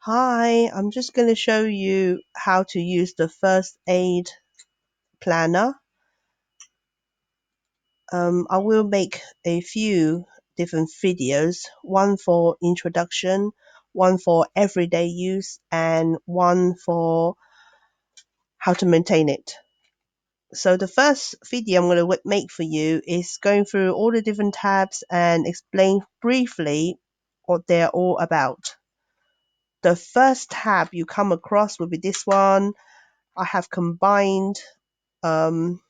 Hi, I'm just going to show you how to use the first aid planner. I will make a few different videos, one for introduction, one for everyday use, and one for how to maintain it. So the first video I'm going to make for you is going through all the different tabs and explain briefly what they're all about. The first tab you come across will be this one. I have combined um,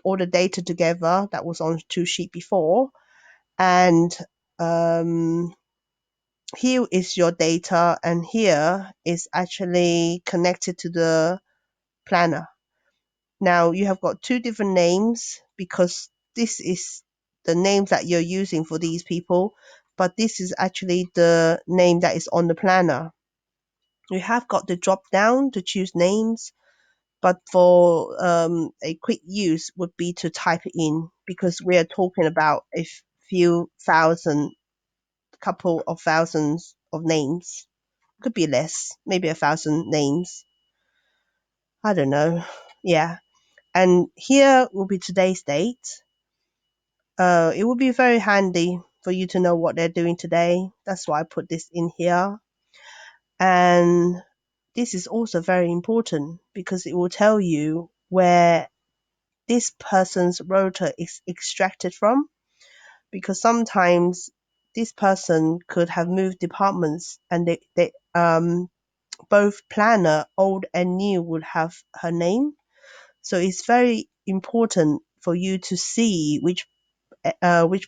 all the data together that was on two sheet before, and um, here is your data, and here is actually connected to the planner. Now you have got two different names because this is the names that you're using for these people, but this is actually the name that is on the planner. You have got the drop down to choose names, but for a quick use would be to type it in because we are talking about a few thousand, couple of thousands of names. Could be less, maybe 1,000 names. I don't know. Yeah. And here will be today's date. It will be very handy for you to know what they're doing today. That's why I put this in here. And this is also very important because it will tell you where this person's rota is extracted from, because sometimes this person could have moved departments and they both planner old and new would have her name, so it's very important for you to see which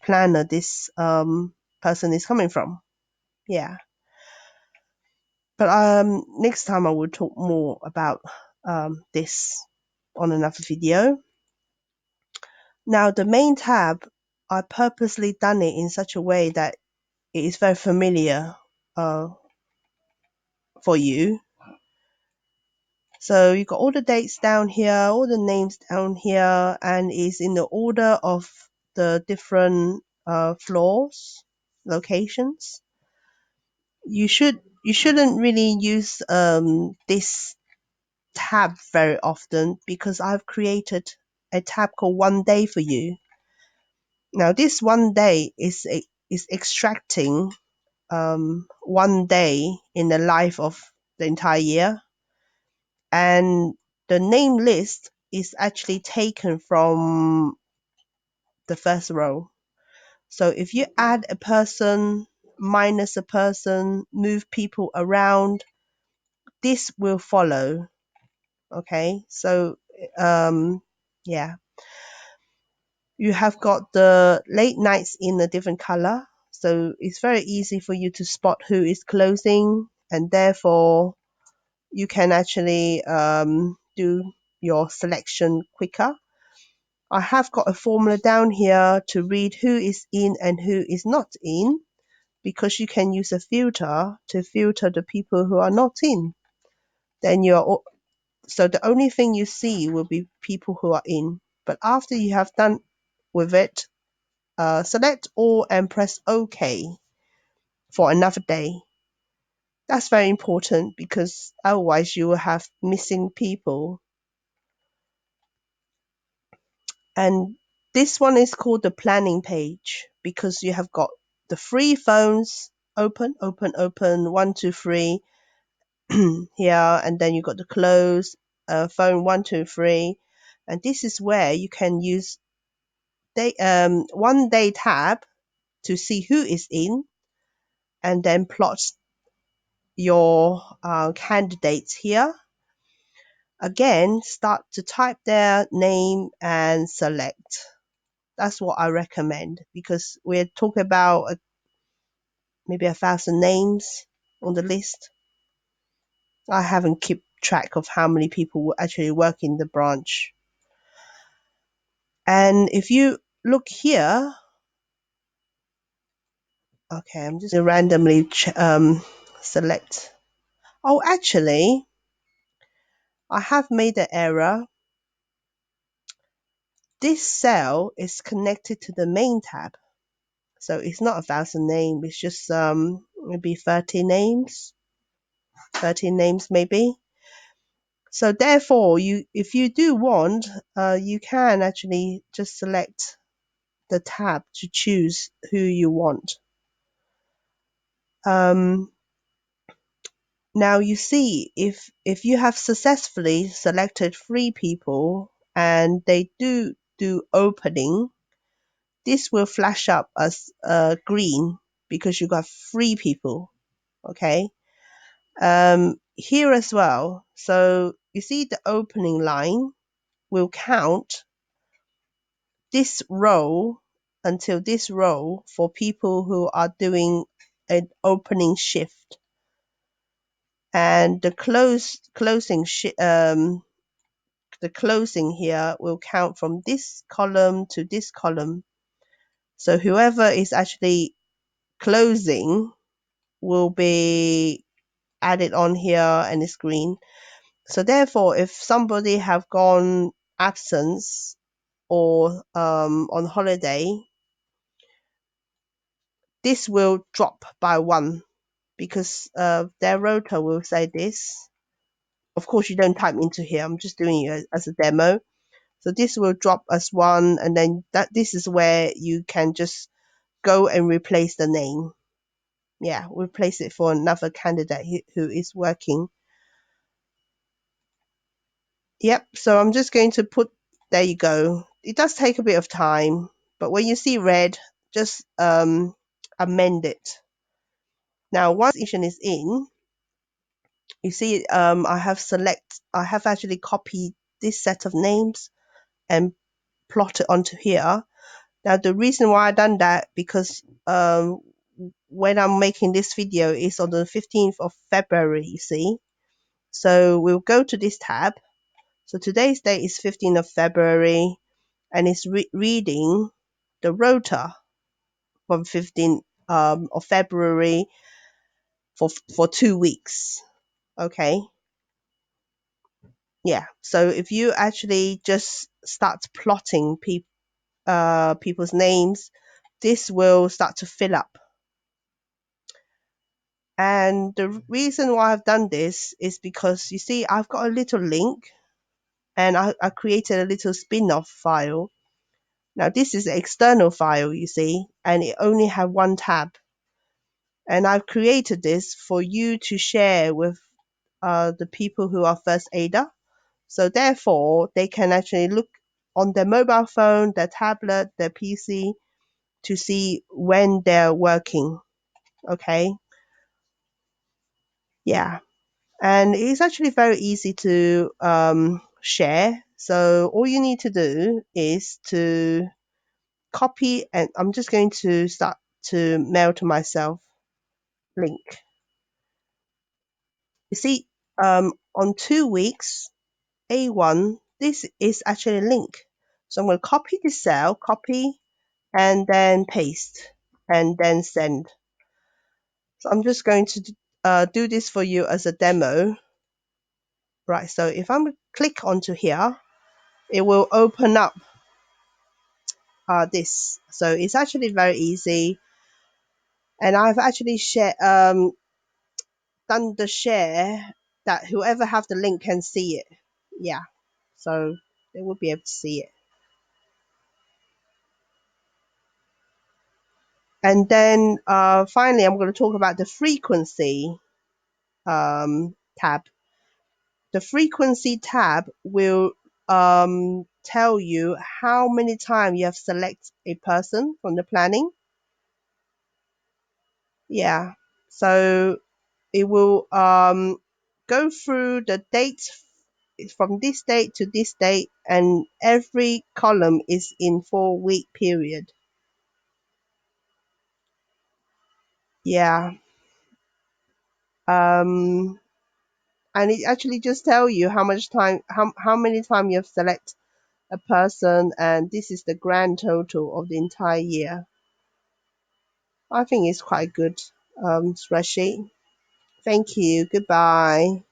planner this person is coming from. Yeah, but next time I will talk more about this on another video. Now the main tab, I purposely done it in such a way that it is very familiar uh, for you. So you got all the dates down here, all the names down here, and is in the order of the different floors, locations. You shouldn't really use this tab very often because I've created a tab called One Day for you. Now this one day is extracting 1 day in the life of the entire year, and the name list is actually taken from the first row. So if you add a person, minus a person, move people around, this will follow. Okay, so yeah, you have got the late nights in a different color, so it's very easy for you to spot who is closing, and therefore you can actually do your selection quicker. I have got a formula down here to read who is in and who is not in, because you can use a filter to filter the people who are not in. Then so the only thing you see will be people who are in. But after you have done with it, select all and press OK for another day. That's very important because otherwise you will have missing people. And this one is called the planning page because you have got the free phones open, open, open, one, two, three here, and then you got the close phone one, two, three, and this is where you can use one day tab to see who is in, and then plot your candidates here. Again, start to type their name and select. That's what I recommend because we're talking about maybe 1,000 names on the list. I haven't kept track of how many people will actually work in the branch. And if you look here, okay, I'm just randomly select. Oh, actually, I have made an error. This cell is connected to the main tab. So it's not 1,000 names, it's just maybe 30 names. 13 names maybe. So therefore, if you do want, you can actually just select the tab to choose who you want. Now you see, if you have successfully selected 3 people and they do opening, this will flash up as green because you got 3 people. Okay. Here as well. So you see the opening line will count this row until this row for people who are doing an opening shift, and the closing here will count from this column to this column. So whoever is actually closing will be added on here and it's green. So therefore, if somebody have gone absence or on holiday, this will drop by 1 because their rota will say this. Of course, you don't type into here. I'm just doing it as a demo. So this will drop as 1, and then this is where you can just go and replace the name. Yeah, replace it for another candidate who is working. Yep, so I'm just going to put, there you go. It does take a bit of time, but when you see red, just amend it. Now, once information is in, you see I have actually copied this set of names and plot it onto here. Now, the reason why I done that, because when I'm making this video is on the 15th of February, you see. So we'll go to this tab. So today's date is 15th of February, and it's reading the rota from 15th of February for 2 weeks. Okay. Yeah. So if you actually just start plotting people's names, this will start to fill up. And the reason why I've done this is because you see, I've got a little link and I created a little spin-off file. Now this is an external file, you see, and it only have 1 tab. And I've created this for you to share with the people who are first aider. So therefore, they can actually look on their mobile phone, their tablet, their PC to see when they're working. Okay. Yeah. And it's actually very easy to share. So all you need to do is to copy, and I'm just going to start to mail to myself link. You see, on 2 weeks, A1, this is actually a link. So I'm going to copy the cell, copy, and then paste, and then send. So I'm just going to do this for you as a demo. Right, so if I'm click onto here, it will open up this. So it's actually very easy. And I've actually done the share that whoever have the link can see it. Yeah, so they will be able to see it. And then finally, I'm going to talk about the frequency tab. The frequency tab will tell you how many times you have selected a person from the planning. Yeah, so it will go through the dates from this date to this date, and every column is in 4-week period. Yeah. And it actually just tell you how much time, how many times you have select a person, and this is the grand total of the entire year. I think it's quite good spreadsheet. Thank you. Goodbye.